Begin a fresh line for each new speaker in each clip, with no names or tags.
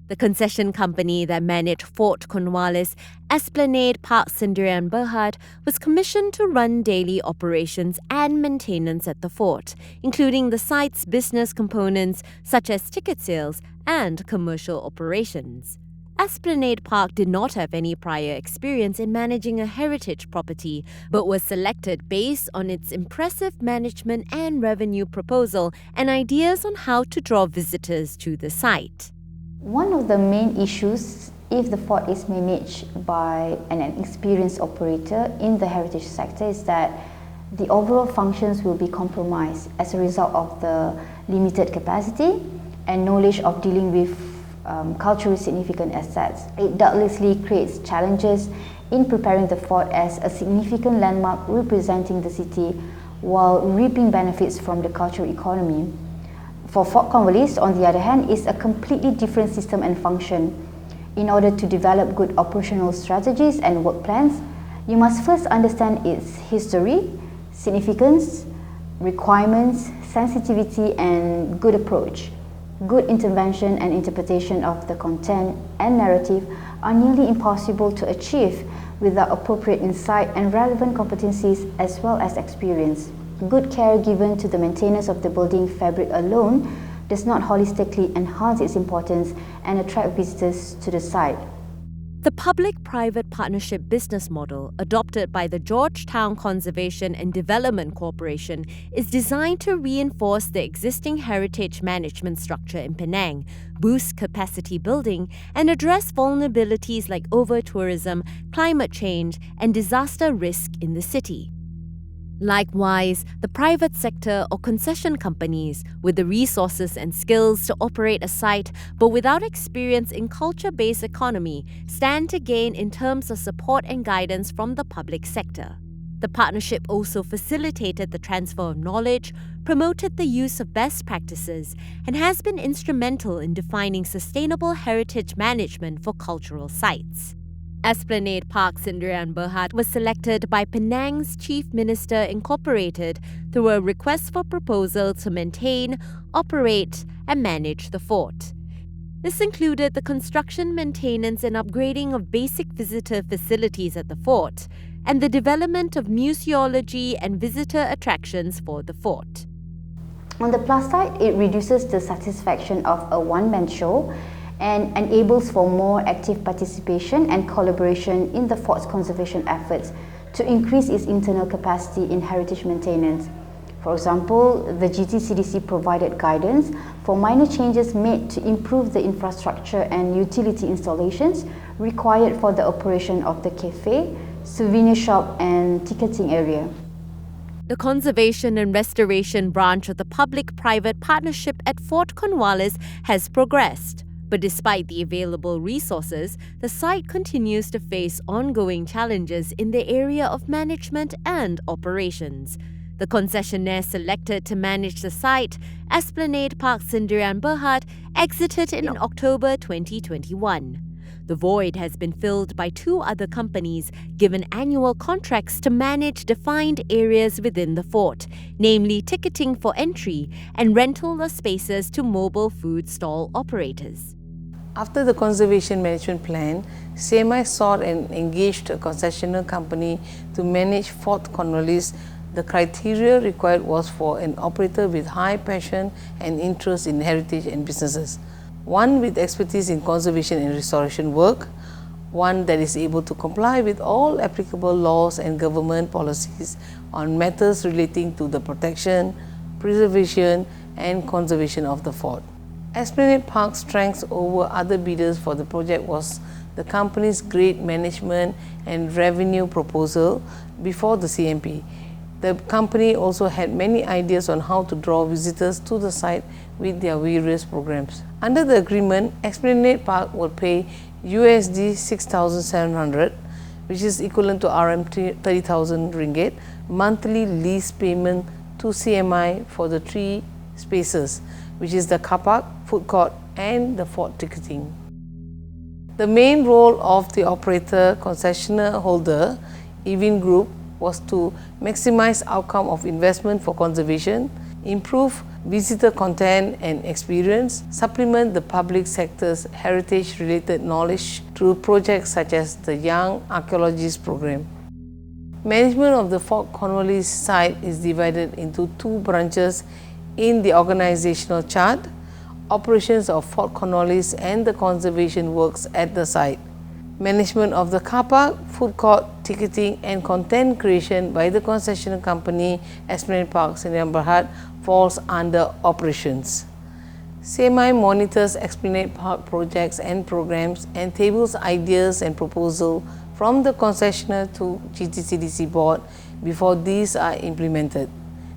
The concession company that managed Fort Cornwallis, Esplanade Park Sendirian Berhad, was commissioned to run daily operations and maintenance at the fort, including the site's business components such as ticket sales and commercial operations. Esplanade Park did not have any prior experience in managing a heritage property, but was selected based on its impressive management and revenue proposal and ideas on how to draw visitors to the site.
One of the main issues if the fort is managed by an experienced operator in the heritage sector is that the overall functions will be compromised as a result of the limited capacity and knowledge of dealing with culturally significant assets. It doubtlessly creates challenges in preparing the fort as a significant landmark representing the city while reaping benefits from the cultural economy. For Fort Cornwallis, on the other hand, is a completely different system and function. In order to develop good operational strategies and work plans, you must first understand its history, significance, requirements, sensitivity, and good approach. Good intervention and interpretation of the content and narrative are nearly impossible to achieve without appropriate insight and relevant competencies as well as experience. Good care given to the maintenance of the building fabric alone does not holistically enhance its importance and attract visitors to the site.
The public-private partnership business model adopted by the Georgetown Conservation and Development Corporation is designed to reinforce the existing heritage management structure in Penang, boost capacity building, and address vulnerabilities like over-tourism, climate change, and disaster risk in the city. Likewise, the private sector or concession companies with the resources and skills to operate a site but without experience in culture-based economy stand to gain in terms of support and guidance from the public sector. The partnership also facilitated the transfer of knowledge, promoted the use of best practices, and has been instrumental in defining sustainable heritage management for cultural sites. Esplanade Park Sendirian Berhad was selected by Penang's Chief Minister Incorporated through a request for proposal to maintain, operate, and manage the fort. This included the construction, maintenance, and upgrading of basic visitor facilities at the fort, and the development of museology and visitor attractions for the fort.
On the plus side, it reduces the satisfaction of a one-man show and enables for more active participation and collaboration in the fort's conservation efforts to increase its internal capacity in heritage maintenance. For example, the GTCDC provided guidance for minor changes made to improve the infrastructure and utility installations required for the operation of the cafe, souvenir shop, and ticketing area.
The Conservation and Restoration branch of the public-private partnership at Fort Cornwallis has progressed. But despite the available resources, the site continues to face ongoing challenges in the area of management and operations. The concessionaire selected to manage the site, Esplanade Park Sendirian Berhad, exited in October 2021. The void has been filled by two other companies given annual contracts to manage defined areas within the fort, namely ticketing for entry and rental of spaces to mobile food stall operators.
After the conservation management plan, CMI sought and engaged a concessionaire company to manage Fort Cornwallis. The criteria required was for an operator with high passion and interest in heritage and businesses, one with expertise in conservation and restoration work, one that is able to comply with all applicable laws and government policies on matters relating to the protection, preservation, and conservation of the fort. Esplanade Park's strength over other bidders for the project was the company's great management and revenue proposal before the CMP. The company also had many ideas on how to draw visitors to the site with their various programs. Under the agreement, Esplanade Park will pay USD 6,700, which is equivalent to RM 30,000 ringgit, monthly lease payment to CMI for the three spaces, which is the car park, food court, and the fort ticketing. The main role of the operator concessionaire holder, Evin Group, was to maximize outcome of investment for conservation, improve visitor content and experience, supplement the public sector's heritage-related knowledge through projects such as the Young Archaeologist Program. Management of the Fort Cornwallis site is divided into two branches in the organizational chart: operations of Fort Cornwallis and the conservation works at the site. Management of the car park, food court, ticketing and content creation by the concession company Esplanade Park Sdn Bhd falls under operations. CMI monitors Esplanade Park projects and programs and tables ideas and proposals from the concessionaire to GTCDC board before these are implemented.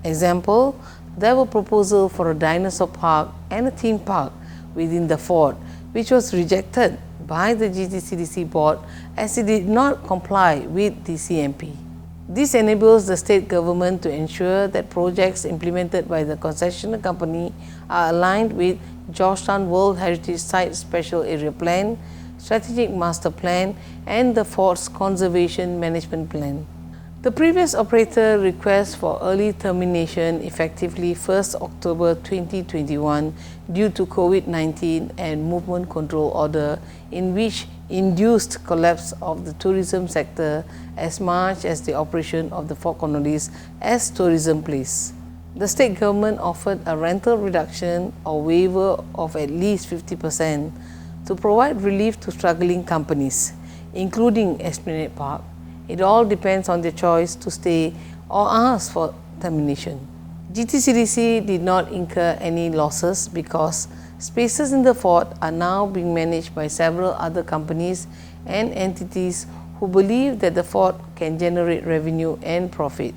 Example, there were proposals for a dinosaur park and a theme park within the fort, which was rejected by the GTCDC board as it did not comply with the CMP. This enables the state government to ensure that projects implemented by the concessionaire company are aligned with Georgetown World Heritage Site Special Area Plan, Strategic Master Plan and the Fort's Conservation Management Plan. The previous operator requests for early termination effectively 1st October 2021 due to COVID-19 and movement control order, in which induced collapse of the tourism sector as much as the operation of the Fort Cornwallis as tourism place. The state government offered a rental reduction or waiver of at least 50% to provide relief to struggling companies, including Esplanade Park. It all depends on their choice to stay or ask for termination. GTCDC did not incur any losses because spaces in the fort are now being managed by several other companies and entities who believe that the fort can generate revenue and profit.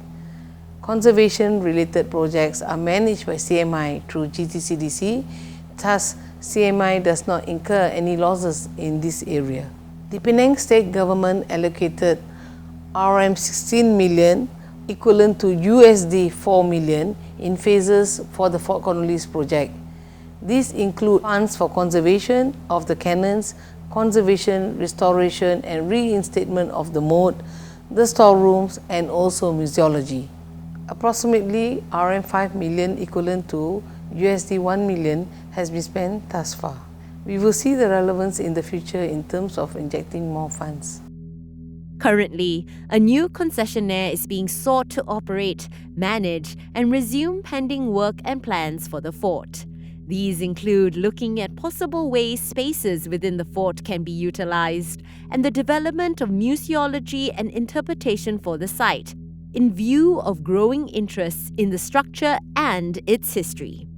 Conservation-related projects are managed by CMI through GTCDC, thus CMI does not incur any losses in this area. The Penang state government allocated RM16 million, equivalent to USD 4 million, in phases for the Fort Cornwallis project. These include funds for conservation of the cannons, conservation, restoration and reinstatement of the moat, the storerooms and also museology. Approximately RM5 million, equivalent to USD 1 million, has been spent thus far. We will see the relevance in the future in terms of injecting more funds.
Currently, a new concessionaire is being sought to operate, manage, and resume pending work and plans for the fort. These include looking at possible ways spaces within the fort can be utilized and the development of museology and interpretation for the site, in view of growing interests in the structure and its history.